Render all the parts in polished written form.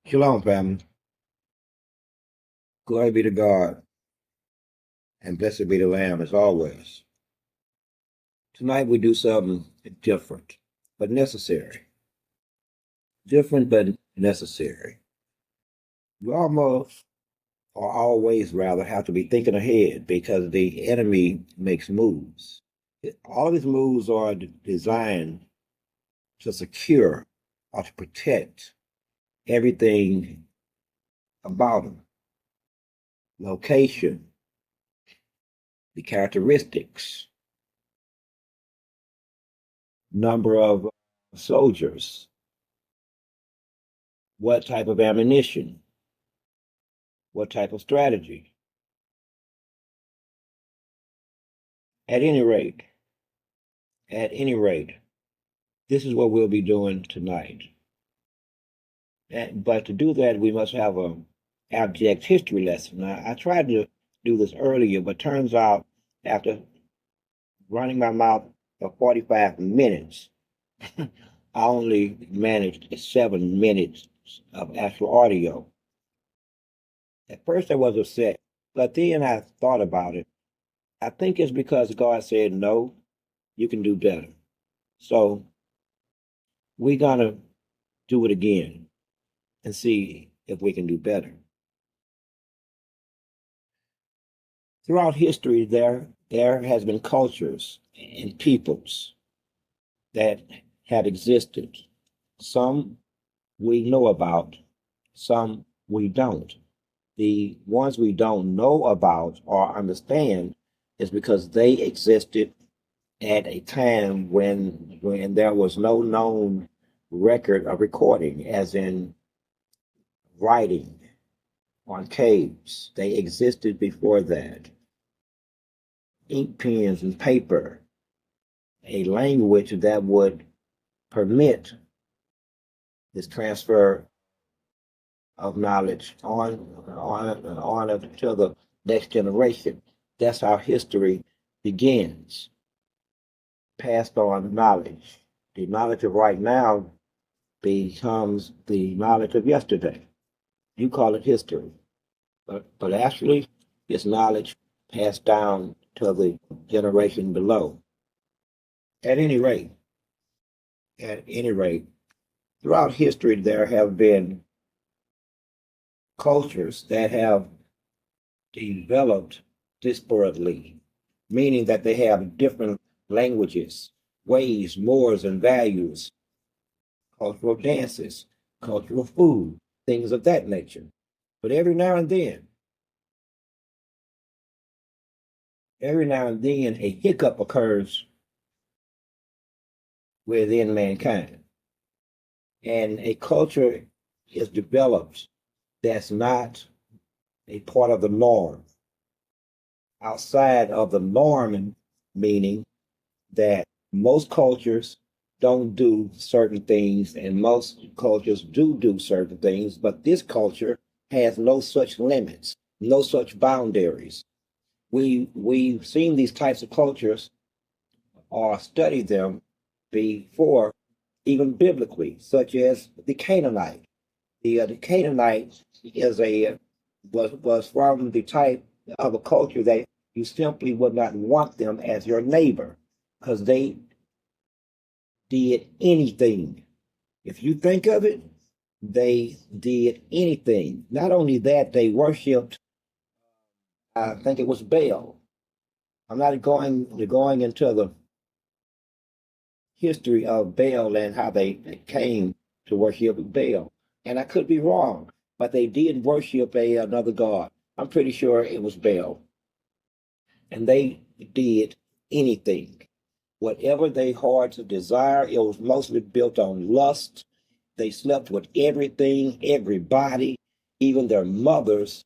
Shalom, family. Glory be to God, and blessed be the Lamb as always. Tonight we do something different, but necessary. Different, but necessary. We almost, or always rather, have to be thinking ahead because the enemy makes moves. All of his moves are designed to secure or to protect everything about him. Location, the characteristics, number of soldiers, what type of ammunition, what type of strategy. At any rate, at any rate, this is what we'll be doing tonight. But to do that, we must have a abject history lesson. Now, I tried to do this earlier, but turns out after running my mouth for 45 minutes, I only managed 7 minutes of actual audio. At first, I was upset, but then I thought about it. I think it's because God said, no, you can do better. So we're going to do it again and see if we can do better. Throughout history, there has been cultures and peoples that have existed. Some we know about, some we don't. The ones we don't know about or understand is because they existed at a time when there was no known record of recording, as in writing on caves. They existed before that. Ink pens and paper, a language that would permit this transfer of knowledge on to the next generation. That's how history begins. Passed on knowledge. The knowledge of right now becomes the knowledge of yesterday. You call it history, but actually it's knowledge passed down to the generation below. At any rate, at any rate, throughout history there have been cultures that have developed disparately, meaning that they have different languages, ways, mores, and values, cultural dances, cultural food, things of that nature. But every now and then, a hiccup occurs within mankind, and a culture is developed that's not a part of the norm, outside of the norm, meaning that most cultures don't do certain things and most cultures do certain things, but this culture has no such limits, no such boundaries. We've seen these types of cultures or studied them before, even biblically, such as the Canaanite. The Canaanite is a was from the type of a culture that you simply would not want them as your neighbor because they did anything. If you think of it, they did anything. Not only that, they worshipped, I think it was Baal. I'm not going into the history of Baal and how they came to worship Baal. And I could be wrong, but they did worship another god. I'm pretty sure it was Baal. And they did anything. Whatever they hearts desire, it was mostly built on lust. They slept with everything, everybody, even their mothers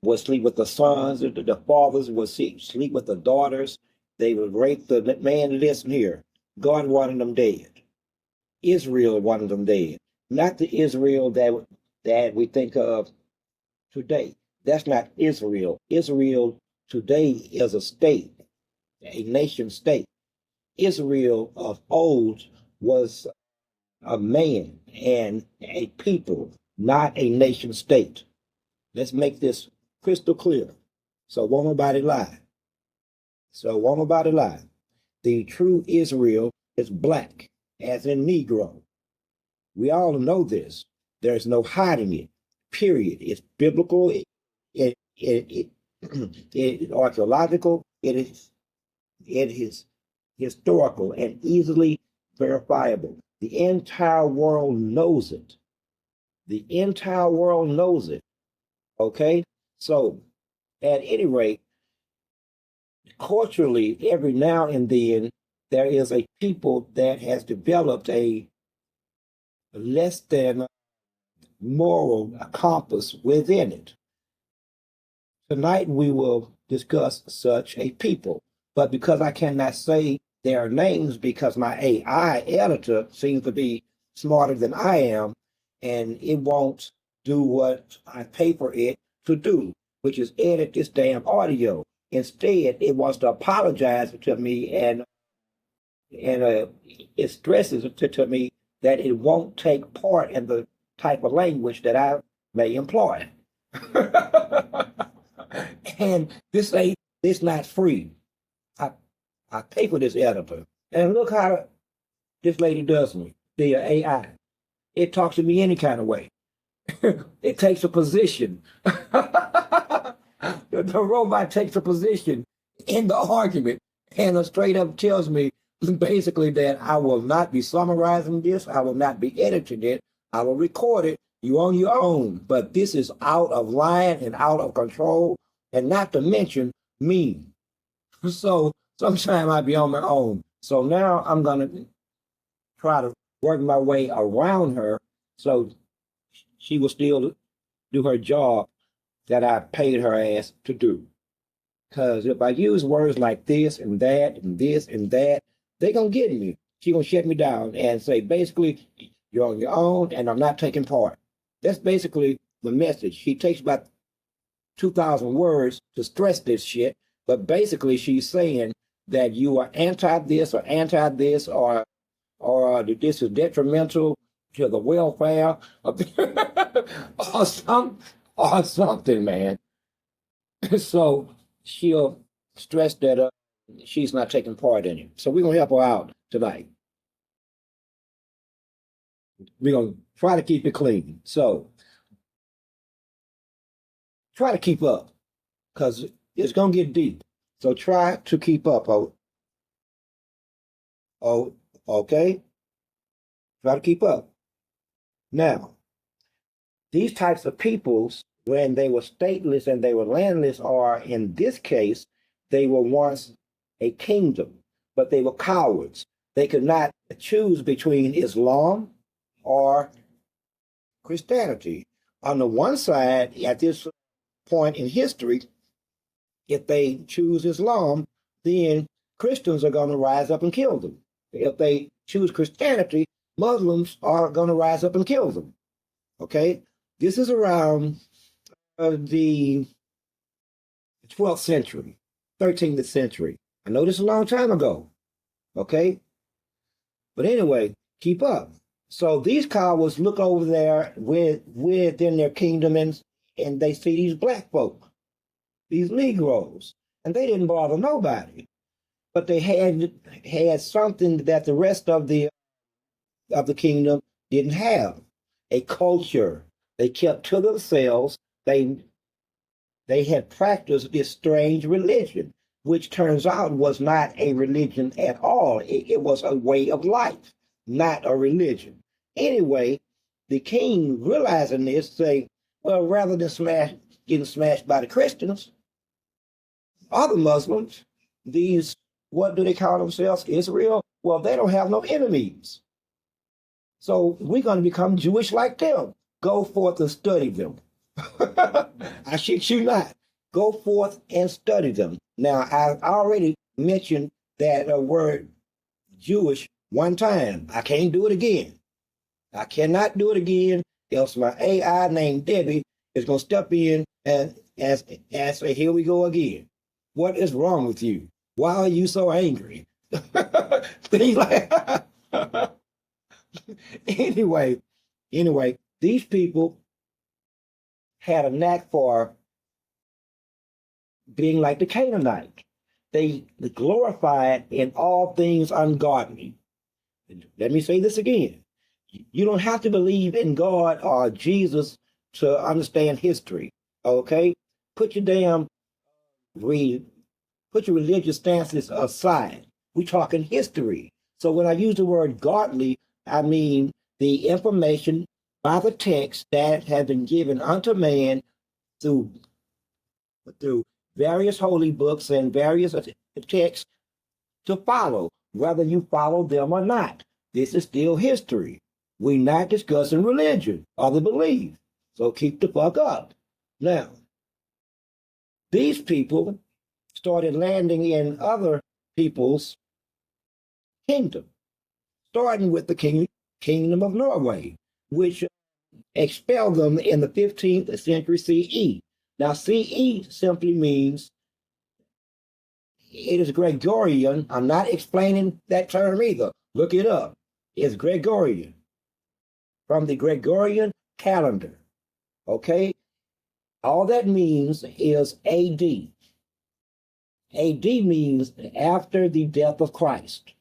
would sleep with the sons, the fathers would sleep with the daughters. They would rape the man. Listen here, God wanted them dead. Israel wanted them dead. Not the Israel that we think of today. That's not Israel. Israel today is a state, a nation state. Israel of old was a man and a people, not a nation state. Let's make this crystal clear. So won't nobody lie. So won't nobody lie. The true Israel is black, as in Negro. We all know this. There's no hiding it. Period. It's biblical. It archaeological. It is historical and easily verifiable. The entire world knows it. The entire world knows it. Okay? So, at any rate, culturally, every now and then, there is a people that has developed a less than moral compass within it. Tonight, we will discuss such a people. But because I cannot say their names because my AI editor seems to be smarter than I am, and it won't do what I pay for it to do, which is edit this damn audio. Instead, it wants to apologize to me, and it stresses to me that it won't take part in the type of language that I may employ. And this not free. I pay for this editor. And look how this lady does me, the AI. It talks to me any kind of way. It takes a position. The robot takes a position in the argument and straight up tells me basically that I will not be summarizing this. I will not be editing it. I will record it. You on your own. But this is out of line and out of control, and not to mention me. So sometime I'll be on my own. So now I'm going to try to work my way around her so she will still do her job that I paid her ass to do. Because if I use words like this and that and this and that, they're going to get me. She's going to shut me down and say, basically, you're on your own and I'm not taking part. That's basically the message. She takes about 2,000 words to stress this shit, but basically she's saying that you are anti-this or anti-this or this is detrimental to the welfare or something, man. So she'll stress that she's not taking part in it. So we're going to help her out tonight. We're going to try to keep it clean. So try to keep up because it's going to get deep. So try to keep up. Okay? Try to keep up. Now, these types of peoples, when they were stateless and they were landless, or in this case, they were once a kingdom, but they were cowards. They could not choose between Islam or Christianity. On the one side, at this point in history, if they choose Islam, then Christians are going to rise up and kill them. If they choose Christianity, Muslims are going to rise up and kill them. Okay? This is around the 12th century, 13th century. I know this is a long time ago. Okay? But anyway, keep up. So these cowards look over there within their kingdom and they see these black folk, these Negroes, and they didn't bother nobody. But they had something that the rest of the kingdom didn't have, a culture. They kept to themselves. They had practiced this strange religion, which turns out was not a religion at all. It was a way of life, not a religion. Anyway, the king, realizing this, say, well, rather than getting smashed by the Christians, other Muslims, these, what do they call themselves, Israel? Well, they don't have no enemies. So we're going to become Jewish like them. Go forth and study them. I shit you not. Go forth and study them. Now, I already mentioned that word Jewish one time. I can't do it again. I cannot do it again, else my AI named Debbie is going to step in and say, here we go again. What is wrong with you? Why are you so angry? Things like anyway, these people had a knack for being like the Canaanites. They glorified in all things ungodly. Let me say this again. You don't have to believe in God or Jesus to understand history. Okay? Put your damn read, put your religious stances aside. We're talking history. So when I use the word godly, I mean the information by the text that has been given unto man through through various holy books and various texts to follow, whether you follow them or not. This is still history. We're not discussing religion or the belief. So keep the fuck up. Now, these people started landing in other people's kingdom, starting with the kingdom of Norway, which expelled them in the 15th century CE. Now, CE simply means it is Gregorian. I'm not explaining that term either. Look it up. It's Gregorian, from the Gregorian calendar. Okay? All that means is AD. AD means after the death of Christ.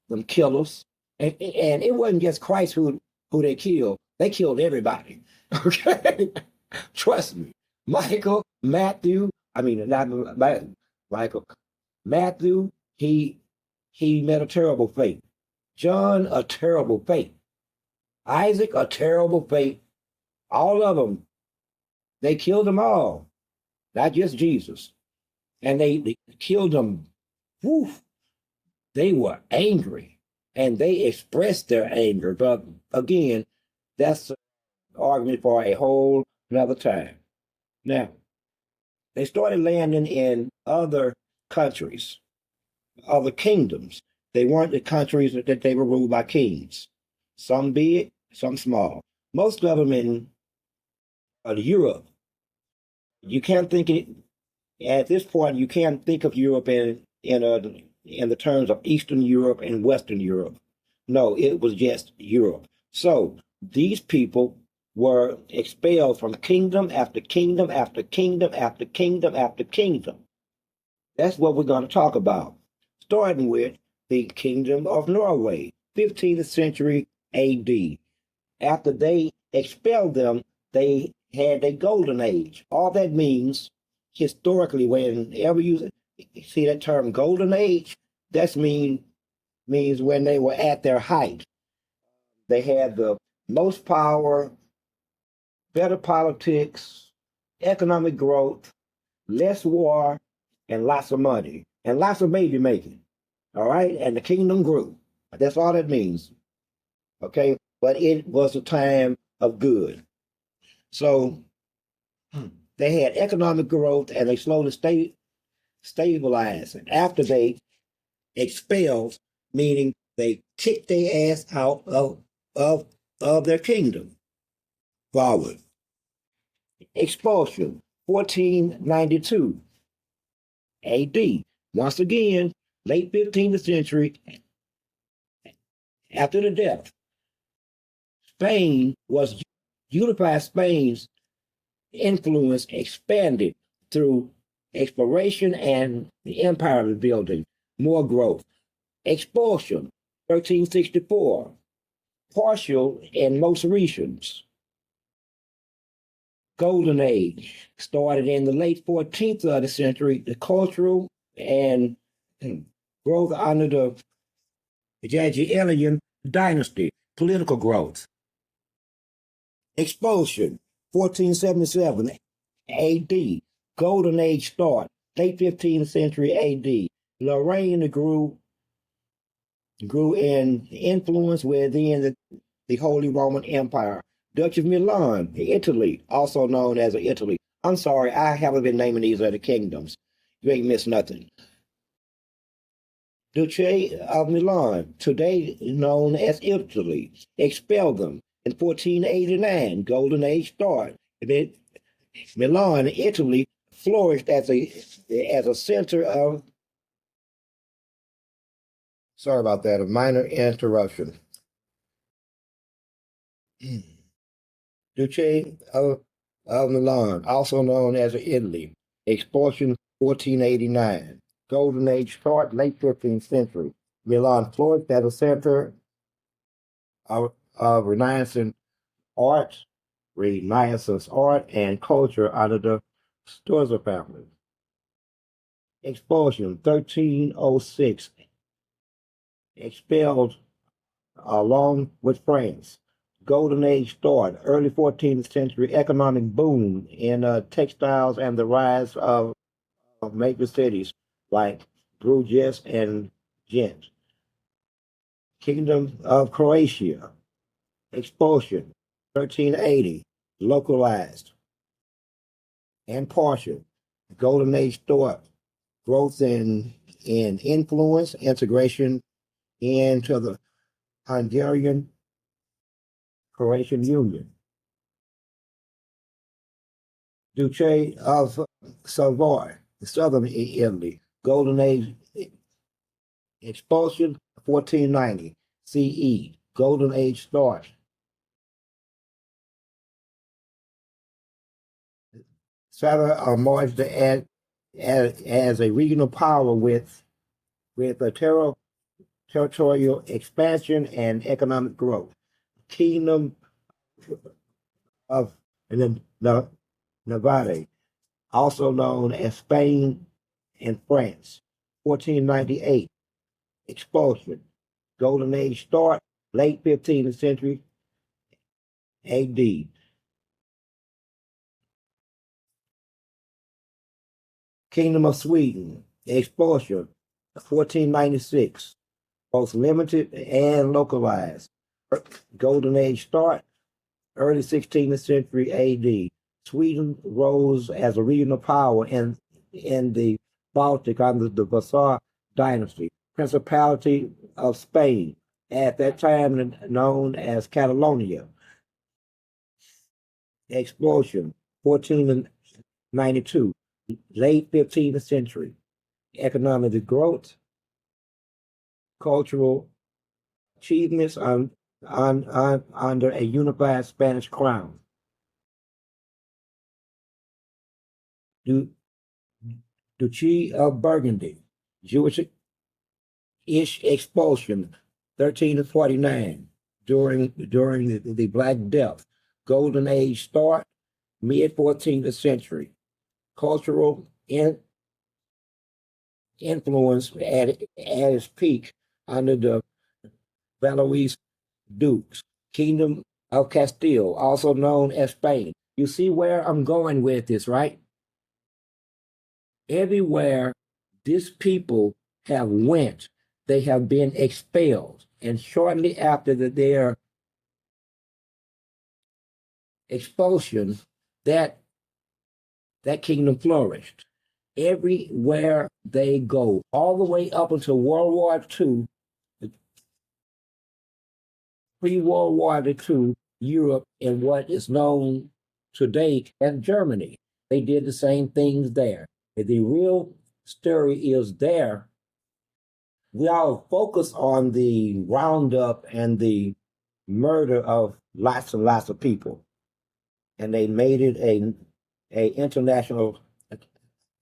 Them killers. And it wasn't just Christ who they killed. They killed everybody. Okay? Trust me. Michael, Matthew, I mean, not Michael, Matthew, he met a terrible fate. John, a terrible fate. Isaac, a terrible fate. All of them, they killed them all, not just Jesus. And they killed them. Woof, they were angry and they expressed their anger. But again, that's an argument for a whole another time. Now, they started landing in other countries, other kingdoms. They weren't the countries that they were ruled by kings. Some big, some small. Most of them in Europe. You can't think it, at this point. You can't think of Europe in the terms of Eastern Europe and Western Europe. No, it was just Europe. So these people were expelled from kingdom after kingdom after kingdom after kingdom after kingdom. That's what we're going to talk about, starting with the Kingdom of Norway, 15th century AD. After they expelled them, they had a golden age. All that means, historically, whenever you see that term golden age, that means when they were at their height. They had the most power, better politics, economic growth, less war, and lots of money, and lots of baby making. All right? And the kingdom grew. That's all that means. Okay? But it was a time of good. So they had economic growth and they slowly stabilized. And after they expelled, meaning they kicked their ass out of their kingdom. Forward. Expulsion, 1492 AD. Once again, late 15th century, after the death, Spain was unified. Spain's influence expanded through exploration and the empire building, more growth. Expulsion, 1364, partial in most regions. Golden Age started in the late 14th of the century, the cultural and growth under the Jagiellonian dynasty, political growth. Expulsion, 1477 AD, Golden Age start, late 15th century AD. Lorraine grew in influence within the Holy Roman Empire. Duchy of Milan, Italy, also known as Italy. I'm sorry, I haven't been naming these other kingdoms. You ain't missed nothing. Duchy of Milan, today known as Italy, expelled them in 1489. Golden Age start. Milan, Italy, flourished as a center of. Sorry about that, a minor interruption. Duchy of of Milan, also known as Italy. Expulsion 1489. Golden Age start, late 15th century. Milan flourished as a center of art, Renaissance art and culture under the Sturza family. Expulsion 1306. Expelled along with France. Golden Age start, early 14th century economic boom in textiles and the rise of major cities like Bruges and Ghent. Kingdom of Croatia, expulsion, 1380, localized and partial. Golden Age start, growth in influence, integration into the Hungarian Croatian Union. Duchy of Savoy, southern Italy, Golden Age expulsion, 1490 CE, Golden Age start. Southern emerged as a regional power with a territorial expansion and economic growth. Kingdom of Navarre, also known as Spain and France, 1498 expulsion. Golden Age start, late 15th century AD. Kingdom of Sweden, expulsion, 1496, both limited and localized. Golden Age start, early 16th century AD. Sweden rose as a regional power in the Baltic under the Vassar dynasty, Principality of Spain, at that time known as Catalonia. Explosion, 1492, late 15th century. Economic growth, cultural achievements under a unified Spanish crown. Duchy of Burgundy, Jewish expulsion, 1349, during the Black Death. Golden Age start, mid 14th century. Cultural influence at its peak under the Valois dukes. Kingdom of Castile, also known as Spain. You see where I'm going with this, right? Everywhere these people have went, they have been expelled. And shortly after their expulsion, that kingdom flourished. Everywhere they go, all the way up until World War II, pre-World War II, Europe and what is known today as Germany. They did the same things there. The real story is there. We all focus on the roundup and the murder of lots and lots of people, and they made it a international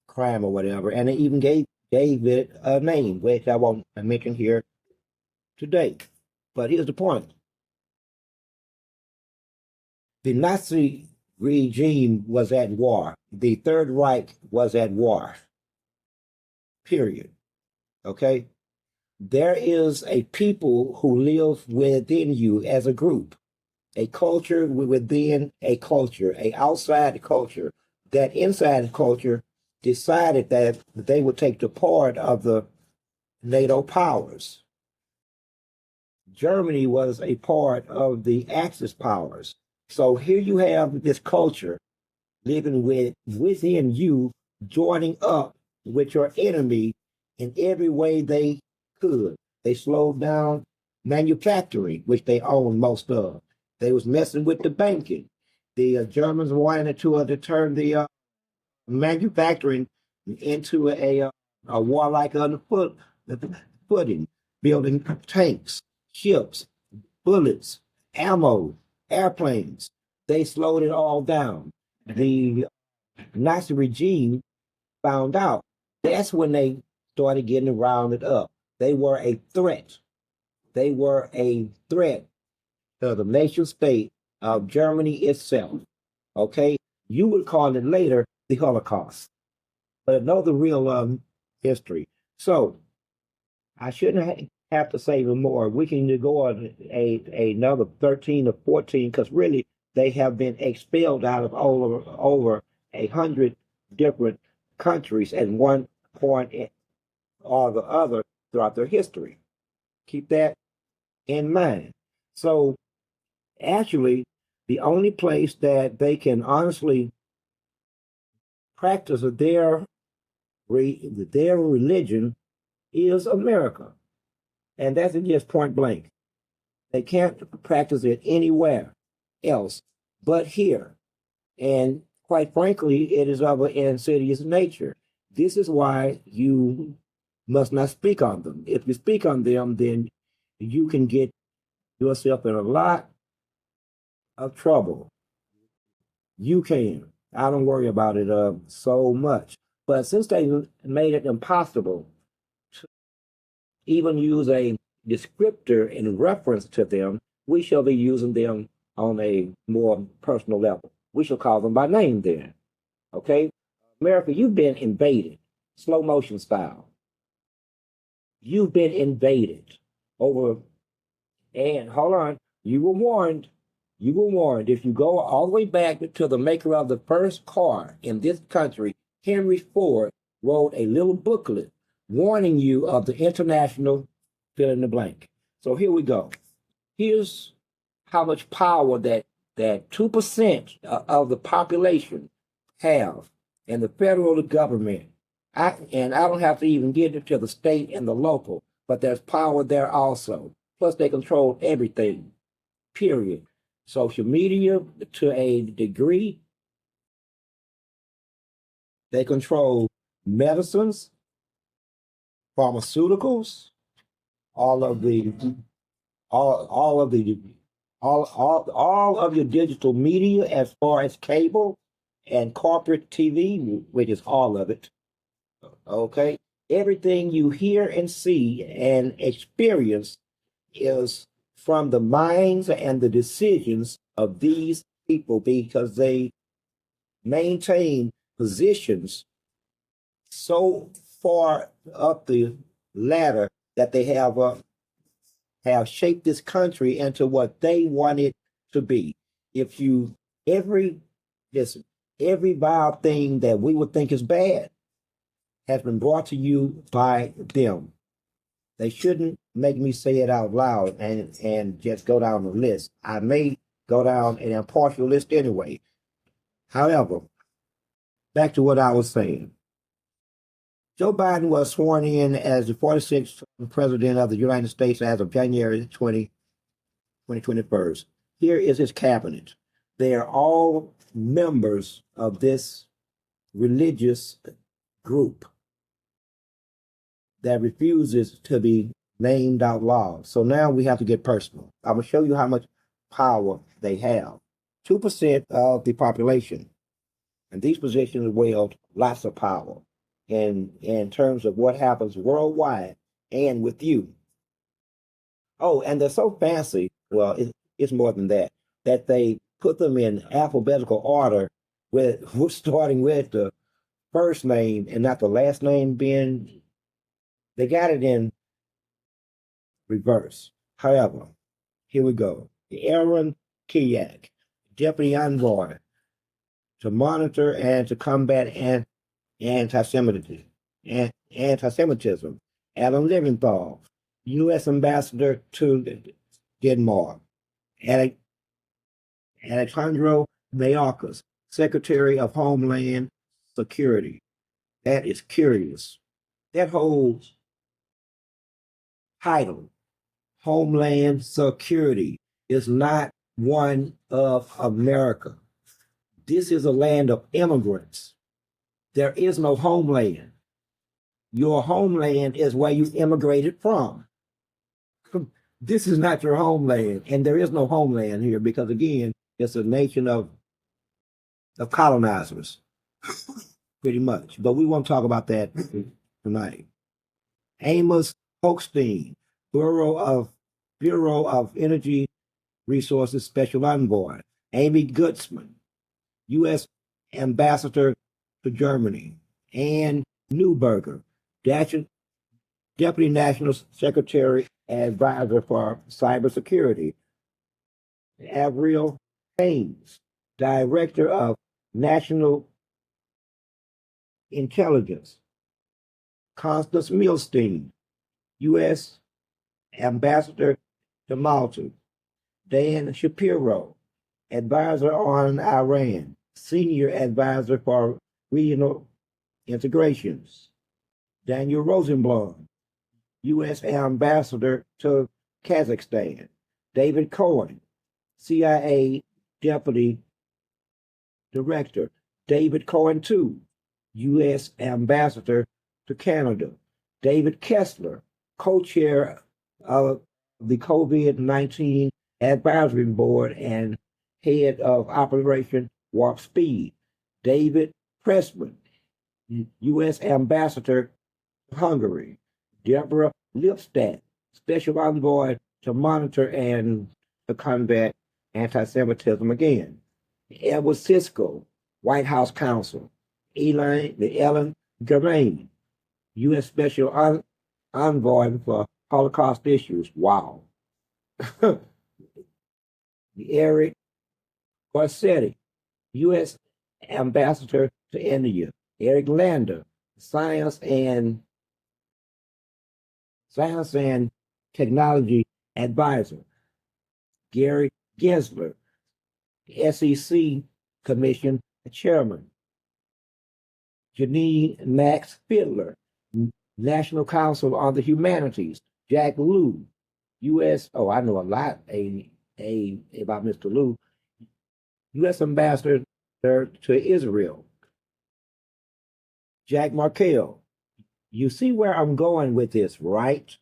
crime or whatever, and they even gave it a name, which I won't mention here today. But here's the point: the Nazi regime was at war. The Third Reich was at war. Period. Okay? There is a people who live within you as a group, a culture within a culture, a outside culture. That inside culture decided that they would take the part of the NATO powers. Germany was a part of the Axis powers. So here you have this culture living within you, joining up with your enemy in every way they could. They slowed down manufacturing, which they own most of. They was messing with the banking. The Germans wanted to turn the manufacturing into a warlike footing, building tanks, ships, bullets, ammo, airplanes. They slowed it all down. the Nazi regime found out, that's when they started getting rounded up. They were a threat. They were a threat to the nation state of Germany itself. Okay, you would call it later the Holocaust, but know the real history. So I shouldn't have to say even more. We can go on another 13 or 14 because really they have been expelled out of over 100 different countries at one point or the other throughout their history. Keep that in mind. So actually, the only place that they can honestly practice their religion is America, and that's just point blank. They can't practice it anywhere else but here. And quite frankly, it is of an insidious nature. This is why you must not speak on them. If you speak on them, then you can get yourself in a lot of trouble. You can. I don't worry about it so much. But since they made it impossible to even use a descriptor in reference to them, we shall be using them on a more personal level. We shall call them by name then. Okay? America, you've been invaded, slow motion style. You've been invaded over, and hold on, you were warned. You were warned. If you go all the way back to the maker of the first car in this country, Henry Ford wrote a little booklet warning you of the international fill in the blank. So here we go. Here's how much power that 2% of the population have in the federal government. And I don't have to even get into the state and the local, but there's power there also. Plus, they control everything, period. Social media to a degree. They control medicines, pharmaceuticals, all of the all of the all of your digital media as far as cable and corporate TV, which is all of it. Okay, everything you hear and see and experience is from the minds and the decisions of these people because they maintain positions so far up the ladder that they have shaped this country into what they want it to be. If you every listen, every vile thing that we would think is bad has been brought to you by them. They shouldn't make me say it out loud and just go down the list. I may go down an impartial list anyway. However, back to what I was saying. Joe Biden was sworn in as the 46th president of the United States as of January 2021. Here is his cabinet. They are all members of this religious group that refuses to be named out loud. So now we have to get personal. I'm going to show you how much power they have. 2% of the population. And these positions wield lots of power in terms of what happens worldwide and with you. Oh, and they're so fancy. Well, it's more than that. That they put them in alphabetical order, with starting with the first name and not the last name being. They got it in reverse. However, here we go. Aaron Kiyak, Deputy Envoy to monitor and to combat anti-Semitism. Adam Leventhal, U.S. Ambassador to Denmark. Alejandro Mayorkas, Secretary of Homeland Security. That is curious. That whole title, Homeland Security, is not one of America. This is a land of immigrants. There is no homeland. Your homeland is where you immigrated from. This is not your homeland, and there is no homeland here because, again, it's a nation of of colonizers, pretty much. But we won't talk about that tonight. Amos Hochstein, Bureau of Energy Resources Special Envoy. Amy Gutzman, U.S. Ambassador to Germany. Ann Neuberger, Deputy National Secretary Advisor for Cybersecurity. Avril Haines, Director of National Intelligence. Constance Milstein, U.S. Ambassador to Malta. Dan Shapiro, Advisor on Iran, Senior Advisor for Regional Integrations. Daniel Rosenblum, U.S. Ambassador to Kazakhstan. David Cohen, CIA Deputy Director. David Cohen, too, U.S. Ambassador to Canada. David Kessler, co-chair of the COVID-19 Advisory Board and head of Operation Warp Speed. David Pressman, U.S. Ambassador to Hungary. Deborah Lipstadt, Special Envoy to monitor and to combat anti-Semitism again. Edward Sisco, White House Counsel. Ellen Germain, U.S. Special Envoy for Holocaust issues. Wow. Eric Garcetti, U.S. Ambassador to India. Eric Lander, Science and Technology Advisor. Gary Gensler, SEC Commission Chairman. Janine Max Fiedler, National Council on the Humanities. Jack Lew, U.S. Oh, I know a lot about Mr. Lew. U.S. Ambassador to Israel. Jack Markell. You see where I'm going with this, right?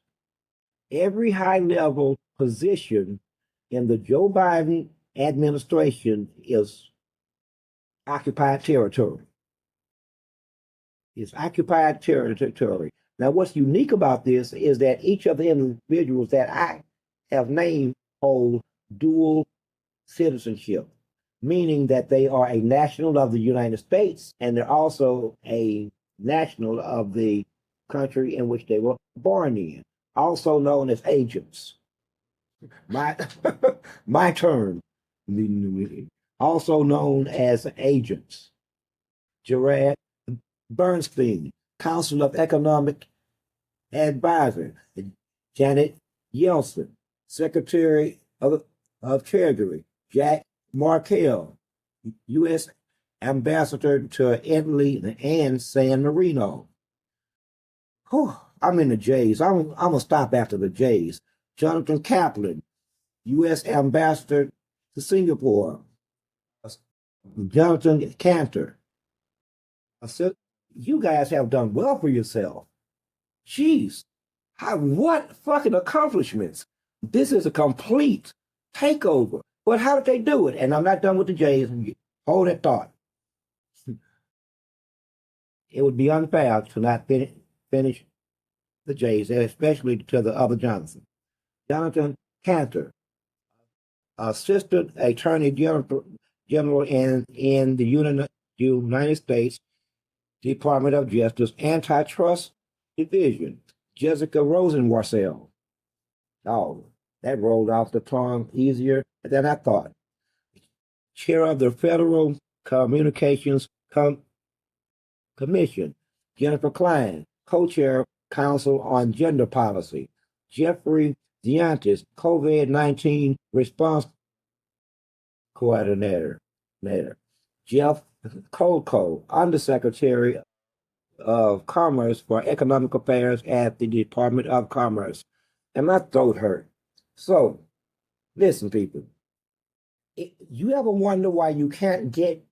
Every high-level position in the Joe Biden administration is occupied territory. It's occupied territory. Now, what's unique about this is that each of the individuals that I have named hold dual citizenship, meaning that they are a national of the United States and they're also a national of the country in which they were born in, also known as agents. My term, also known as agents. Gerard Bernstein, Council of Economic Advisor. Janet Yeltsin, Secretary of Treasury. Jack Markell, U.S. Ambassador to Italy and San Marino. Whew, I'm in the J's. I'm going to stop after the J's. Jonathan Kaplan, U.S. Ambassador to Singapore. Jonathan Cantor. You guys have done well for yourself. Jeez, what fucking accomplishments. This is a complete takeover. But how did they do it? And I'm not done with the J's. Hold that thought. It would be unfair to not finish the J's, especially to the other Jonathan. Jonathan Cantor, Assistant Attorney General in the United States Department of Justice Antitrust Division. Jessica Rosenworcel. Oh, that rolled off the tongue easier than I thought. Chair of the Federal Communications Commission. Jennifer Klein, co-chair Council on Gender Policy. Jeffrey Diantis, COVID-19 Response Coordinator. Jeff Colco, Undersecretary of Commerce for Economic Affairs at the Department of Commerce. And my throat hurt. So, listen, people. You ever wonder why you can't get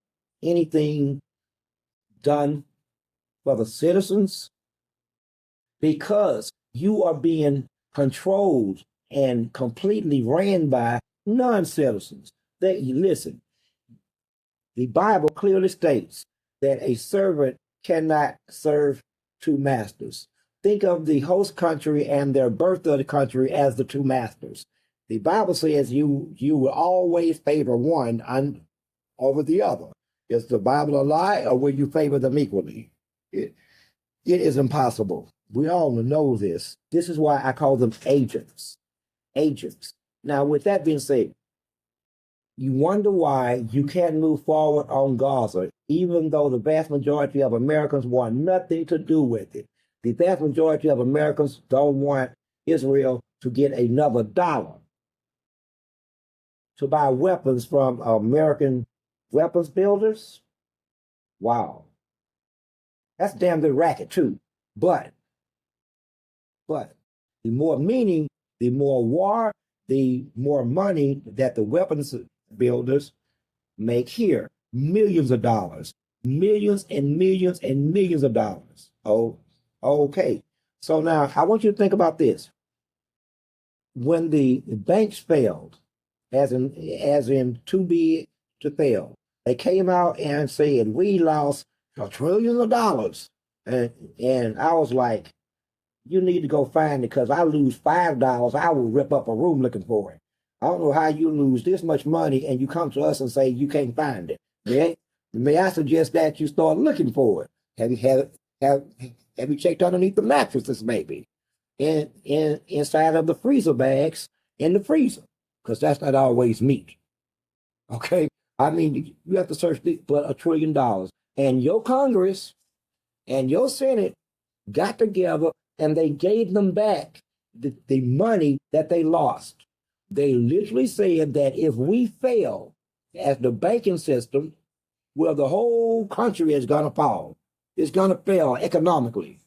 anything done for the citizens? Because you are being controlled and completely ran by non-citizens. Listen, The Bible clearly states that a servant cannot serve two masters. Think of the host country and their birth of the country as the two masters. The Bible says you will always favor one over the other. Is the Bible a lie, or will you favor them equally? It is impossible. We all know this. This is why I call them agents. Agents. Now, with that being said, you wonder why you can't move forward on Gaza, even though the vast majority of Americans want nothing to do with it. The vast majority of Americans don't want Israel to get another dollar to buy weapons from American weapons builders. Wow. That's a damn good racket, too. But the more meaning, the more war, the more money that the weapons builders make here. Millions of dollars. Millions and millions and millions of dollars. Oh, okay. So now I want you to think about this. When the banks failed, as in too big to fail, they came out and said, we lost trillions of dollars. And I was like, you need to go find it, because I lose $5, I will rip up a room looking for it. I don't know how you lose this much money and you come to us and say you can't find it. May I suggest that you start looking for it? Have you checked underneath the mattresses, maybe? Inside of the freezer bags in the freezer, because that's not always meat. Okay? I mean, you have to search for $1 trillion. And your Congress and your Senate got together and they gave them back the money that they lost. They literally said that if we fail as the banking system, well, the whole country is going to fall. It's going to fail economically.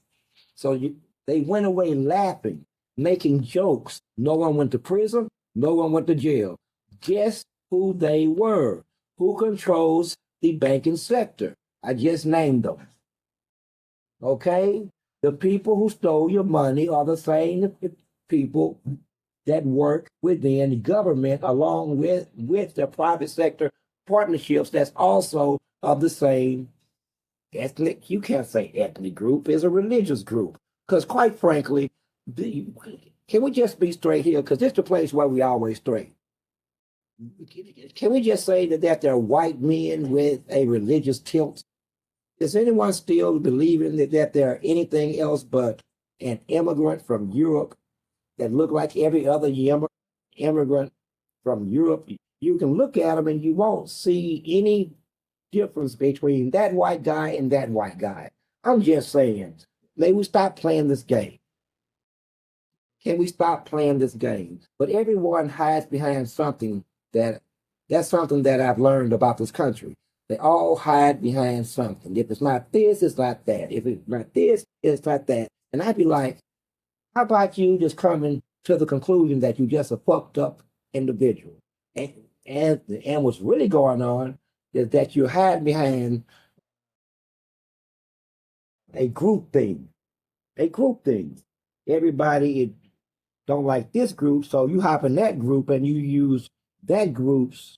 So they went away laughing, making jokes. No one went to prison. No one went to jail. Guess who they were? Who controls the banking sector? I just named them. Okay? The people who stole your money are the same people that work within the government, along with the private sector partnerships that's also of the same ethnic, you can't say ethnic group, is a religious group. Because quite frankly, can we just be straight here? Because this is the place where we always straight. Can we just say that they're white men with a religious tilt? Does anyone still believing that they're anything else but an immigrant from Europe that look like every other immigrant from Europe? You can look at them and you won't see any difference between that white guy and that white guy. I'm just saying, may we stop playing this game? Can we stop playing this game? But everyone hides behind something that's something that I've learned about this country. They all hide behind something. If it's not this, it's not that. If it's not this, it's not that. And I'd be like, how about you just coming to the conclusion that you just a fucked up individual? And what's really going on is that you hide behind a group thing. A group thing. Everybody don't like this group, so you hop in that group and you use that group's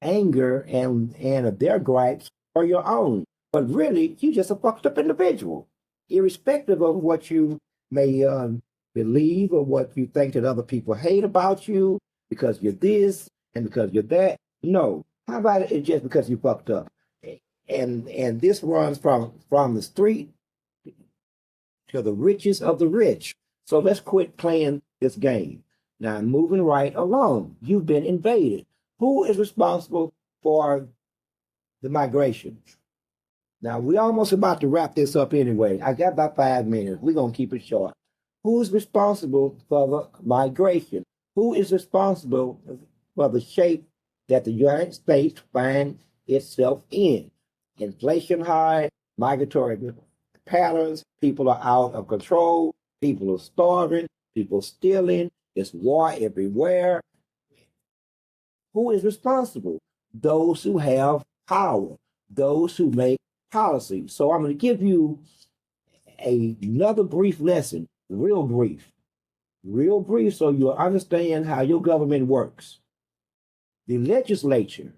anger and their gripes for your own. But really, you just a fucked up individual, irrespective of what you may believe or what you think that other people hate about you because you're this and because you're that. No, how about it just because you fucked up? And this runs from the street to the richest of the rich. So let's quit playing this game. Now, moving right along, you've been invaded. Who is responsible for the migration? Now, we're almost about to wrap this up anyway. I got about 5 minutes. We're going to keep it short. Who's responsible for the migration? Who is responsible for the shape that the United States finds itself in? Inflation high, migratory patterns, people are out of control, people are starving, people stealing, there's war everywhere. Who is responsible? Those who have power, those who make policy. So I'm going to give you another brief lesson, real brief, so you'll understand how your government works. The legislature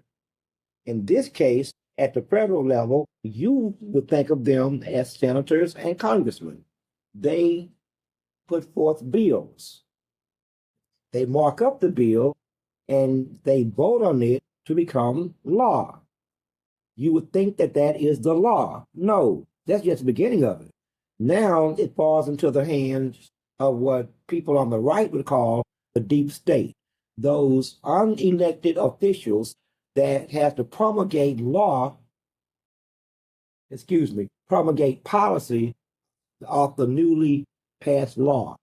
In this case, at the federal level, you would think of them as senators and congressmen. They put forth bills. They mark up the bill and they vote on it to become law. You would think that that is the law. No, that's just the beginning of it. Now it falls into the hands of what people on the right would call the deep state, those unelected officials that have to promulgate law, promulgate policy of the newly passed law.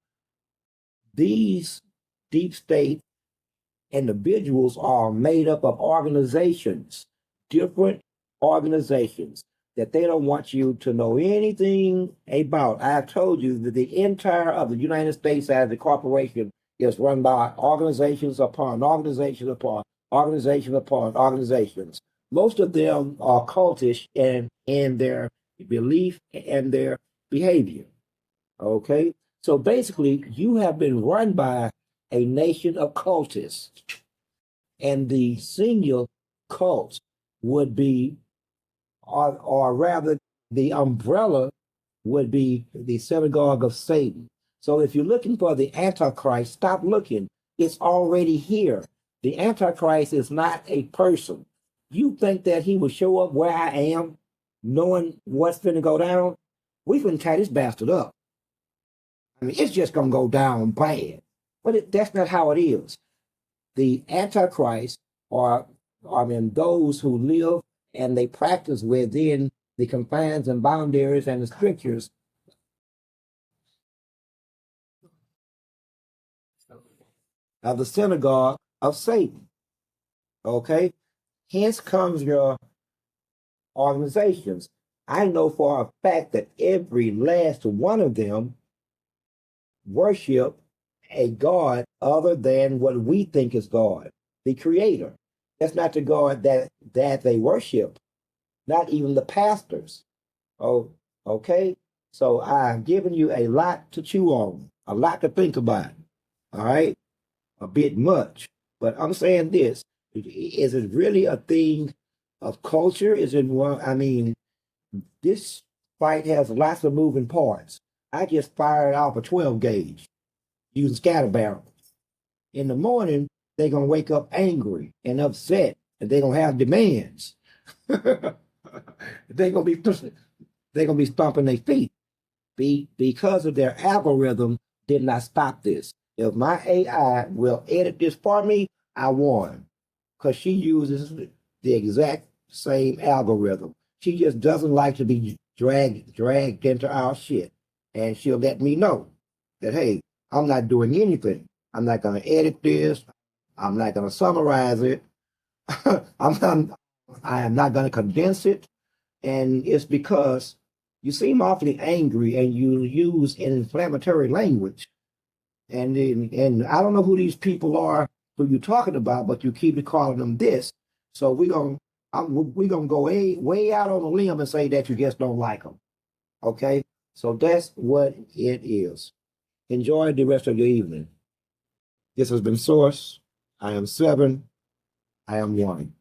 These deep state individuals are made up of organizations, different organizations that they don't want you to know anything about. I've told you that the entire of the United States as a corporation is run by organizations upon organizations upon organizations upon organizations. Most of them are cultish in their belief and their behavior. Okay? So basically, you have been run by a nation of cultists, and the senior cult would be, or rather, the umbrella would be the synagogue of Satan. So if you're looking for the Antichrist, stop looking. It's already here. The Antichrist is not a person. You think that he will show up where I am, knowing what's going to go down? We finna tie this bastard up. I mean, it's just going to go down bad. But that's not how it is. The Antichrist are, those who live and they practice within the confines and boundaries and the strictures of the synagogue of Satan. Okay? Hence comes your organizations. I know for a fact that every last one of them worship a God other than what we think is God, the Creator. That's not the God that they worship, not even the pastors. Oh, okay? So I've given you a lot to chew on, a lot to think about. All right? A bit much. But I'm saying this. Is it really a thing of culture? Is it one? I mean, this fight has lots of moving parts. I just fired off a 12 gauge using scatter barrels. In the morning, they're going to wake up angry and upset, and they're going to have demands. they're going to be stomping their feet because of their algorithm did not stop this. If my AI will edit this for me, I won, because she uses the exact same algorithm. She just doesn't like to be dragged into our shit, and she'll let me know that, hey, I'm not doing anything. I'm not going to edit this. I'm not going to summarize it. I am not going to condense it. And it's because you seem awfully angry and you use inflammatory language. And I don't know who these people are who you're talking about, but you keep calling them this. So we're gonna go way out on a limb and say that you just don't like them. Okay? So that's what it is. Enjoy the rest of your evening. This has been Source. I am 7. I am 1.